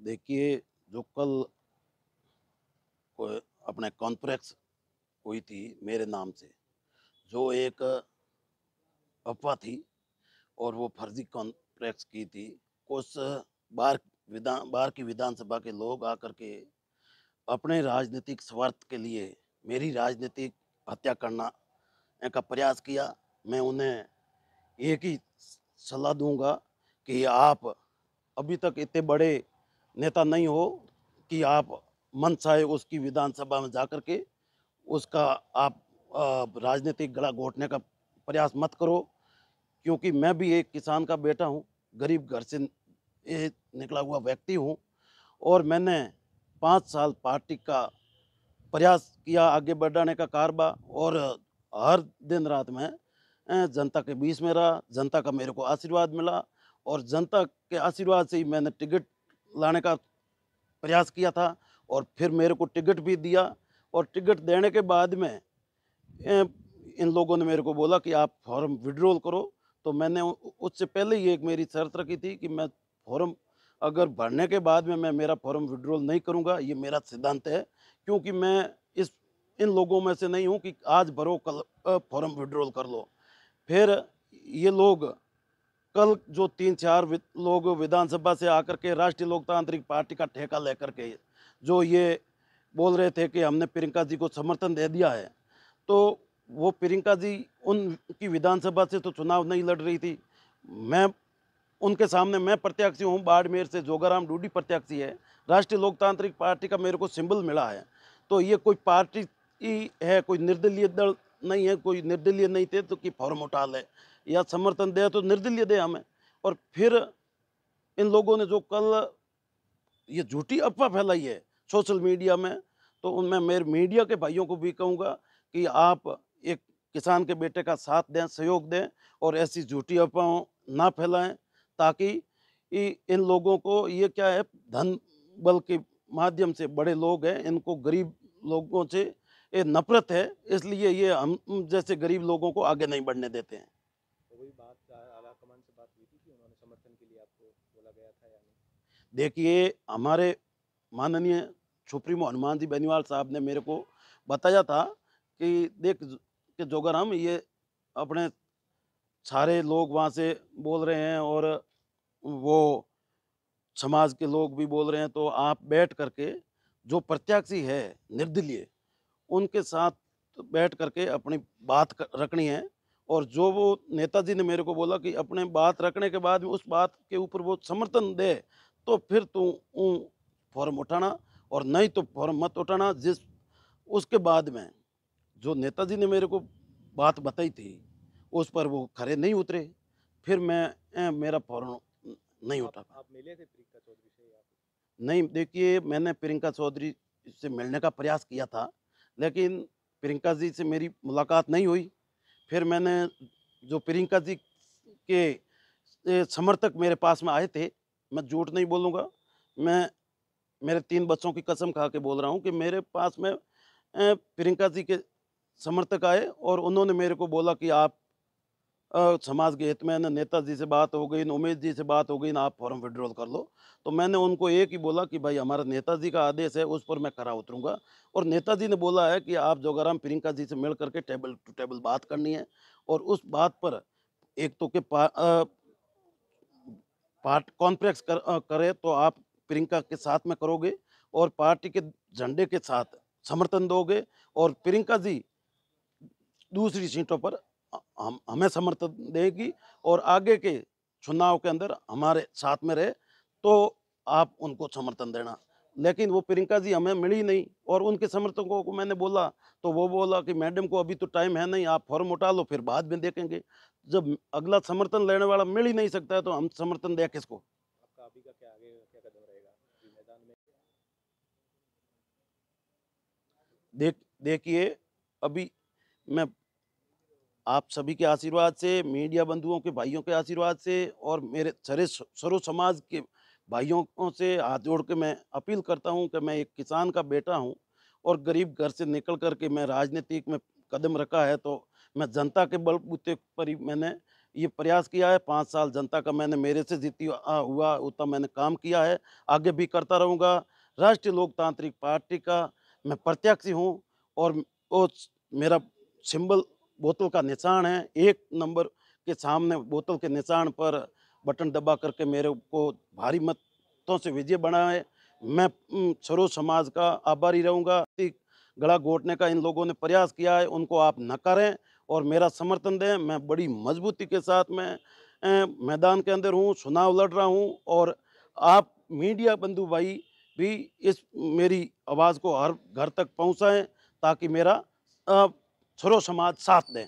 देखिए, जो कल को अपने कॉन्फ्रेंस हुई थी मेरे नाम से, जो एक अफ़वाह थी और वो फर्जी कॉन्फ्रेंस की थी। कुछ बाहर बाहर की विधानसभा के लोग आकर के अपने राजनीतिक स्वार्थ के लिए मेरी राजनीतिक हत्या करना का प्रयास किया। मैं उन्हें एक ही सलाह दूँगा कि आप अभी तक इतने बड़े नेता नहीं हो कि आप मन चाहे उसकी विधानसभा में जाकर के उसका आप राजनीतिक गला घोंटने का प्रयास मत करो, क्योंकि मैं भी एक किसान का बेटा हूँ, गरीब घर से निकला हुआ व्यक्ति हूँ और मैंने 5 साल पार्टी का प्रयास किया आगे बढ़ाने का कारबा और हर दिन रात में जनता के बीच में रहा, जनता का मेरे को आशीर्वाद मिला और जनता के आशीर्वाद से ही मैंने टिकट लाने का प्रयास किया था और फिर मेरे को टिकट भी दिया और टिकट देने के बाद में अ, इन लोगों ने मेरे को बोला कि आप फॉर्म विड्रॉल करो, तो मैंने उससे पहले ही एक मेरी शर्त रखी थी कि मैं फॉर्म अगर भरने के बाद में मैं मेरा फॉर्म विड्रॉल नहीं करूँगा, ये मेरा सिद्धांत है। क्योंकि मैं इस इन लोगों में से नहीं हूँ कि आज भरो कल फॉर्म विड्रॉल कर लो। फिर ये लोग कल जो 3-4 लोग विधानसभा से आकर के राष्ट्रीय लोकतांत्रिक पार्टी का ठेका लेकर के जो ये बोल रहे थे कि हमने प्रियंका जी को समर्थन दे दिया है, तो वो प्रियंका जी उनकी विधानसभा से तो चुनाव नहीं लड़ रही थी। मैं उनके सामने मैं प्रत्याशी हूँ, बाड़मेर से जोगाराम डूडी प्रत्याशी है। राष्ट्रीय लोकतांत्रिक पार्टी का मेरे को सिंबल मिला है। तो ये कोई पार्टी ही है, कोई निर्दलीय दल नहीं है, कोई निर्दलीय नहीं थे तो कि फॉर्म उठा ले या समर्थन दे तो निर्दलीय दे हमें। और फिर इन लोगों ने जो कल ये झूठी अफ़वाह फैलाई है सोशल मीडिया में, तो उनमें मेरे मीडिया के भाइयों को भी कहूँगा कि आप एक किसान के बेटे का साथ दें, सहयोग दें और ऐसी झूठी अफ़वाहों ना फैलाएँ, ताकि इन लोगों को ये क्या है, धन बल के माध्यम से बड़े लोग हैं, इनको गरीब लोगों से ये नफ़रत है, इसलिए ये हम जैसे गरीब लोगों को आगे नहीं बढ़ने देते हैं। तो वही बात आला कमान से बात हुई थी कि उन्होंने समर्थन के लिए आपको बोला गया था या नहीं? देखिए, हमारे माननीय सुप्रीमो हनुमान जी बेनीवाल साहब ने मेरे को बताया था कि देख कि जोगाराम, ये अपने सारे लोग वहाँ से बोल रहे हैं और वो समाज के लोग भी बोल रहे हैं, तो आप बैठ करके जो प्रत्याशी है निर्दलीय, उनके साथ बैठ करके अपनी बात रखनी है। और जो वो नेताजी ने मेरे को बोला कि अपने बात रखने के बाद में उस बात के ऊपर वो समर्थन दे, तो फिर तू फॉर्म उठाना और नहीं तो फॉर्म मत उठाना। जिस उसके बाद में जो नेताजी ने मेरे को बात बताई थी, उस पर वो खरे नहीं उतरे। फिर मैं मेरा फॉर्म नहीं तो उठा पाया। आप मिले थे प्रियंका चौधरी से या फिर? नहीं, देखिए, मैंने प्रियंका चौधरी से मिलने का प्रयास किया था, लेकिन प्रियंका जी से मेरी मुलाकात नहीं हुई। फिर मैंने जो प्रियंका जी के समर्थक मेरे पास में आए थे, मैं झूठ नहीं बोलूँगा, मैं मेरे 3 बच्चों की कसम खा के बोल रहा हूँ कि मेरे पास में प्रियंका जी के समर्थक आए और उन्होंने मेरे को बोला कि आप समाज के हित में ना नेताजी से बात हो गई, ना उमेश जी से बात हो गई, ना आप फॉर्म विड्रॉल कर लो। तो मैंने उनको एक ही बोला कि भाई हमारा नेताजी का आदेश है, उस पर मैं खरा उतरूँगा और नेताजी ने बोला है कि आप जोगाराम प्रियंका जी से मिल कर के टेबल टू टेबल बात करनी है और उस बात पर एक तो पार्ट कॉन्फ्रेंस करे तो आप प्रियंका के साथ में करोगे और पार्टी के झंडे के साथ समर्थन दोगे और प्रियंका जी दूसरी सीटों पर हम हमें समर्थन देगी और आगे के चुनाव के अंदर हमारे साथ में रहे, तो आप उनको समर्थन देना। लेकिन वो प्रियंका जी हमें मिली नहीं और उनके समर्थकों को मैंने बोला, तो वो बोला कि मैडम को अभी तो टाइम है नहीं, आप फॉर्म उठा लो फिर बाद में देखेंगे। जब अगला समर्थन लेने वाला मिल ही नहीं सकता है तो हम समर्थन दें किसको? आपका अभी का क्या आगे क्या कदम रहेगा अभी मैदान में? देखिए, अभी मैं आप सभी के आशीर्वाद से, मीडिया बंधुओं के भाइयों के आशीर्वाद से और मेरे सारे सर्व समाज के भाइयों से हाथ जोड़ के मैं अपील करता हूं कि मैं एक किसान का बेटा हूं और गरीब घर से निकल कर के मैं राजनीतिक में कदम रखा है, तो मैं जनता के बलबूते पर ही मैंने ये प्रयास किया है। 5 साल जनता का मैंने मेरे से हुआ उतना मैंने काम किया है, आगे भी करता रहूँगा। राष्ट्रीय लोकतांत्रिक पार्टी का मैं प्रत्याशी हूँ और मेरा सिंबल बोतल का निशान है। 1 नंबर के सामने बोतल के निशान पर बटन दबा करके मेरे को भारी मतों से विजय बनाएँ। मैं सरो समाज का आभारी रहूँगा। गला घोटने का इन लोगों ने प्रयास किया है, उनको आप नकारें और मेरा समर्थन दें। मैं बड़ी मजबूती के साथ मैं मैदान के अंदर हूँ, चुनाव लड़ रहा हूँ और आप मीडिया बंधु भाई भी इस मेरी आवाज़ को हर घर तक पहुँचाएँ ताकि मेरा सरो समाज साथ दें।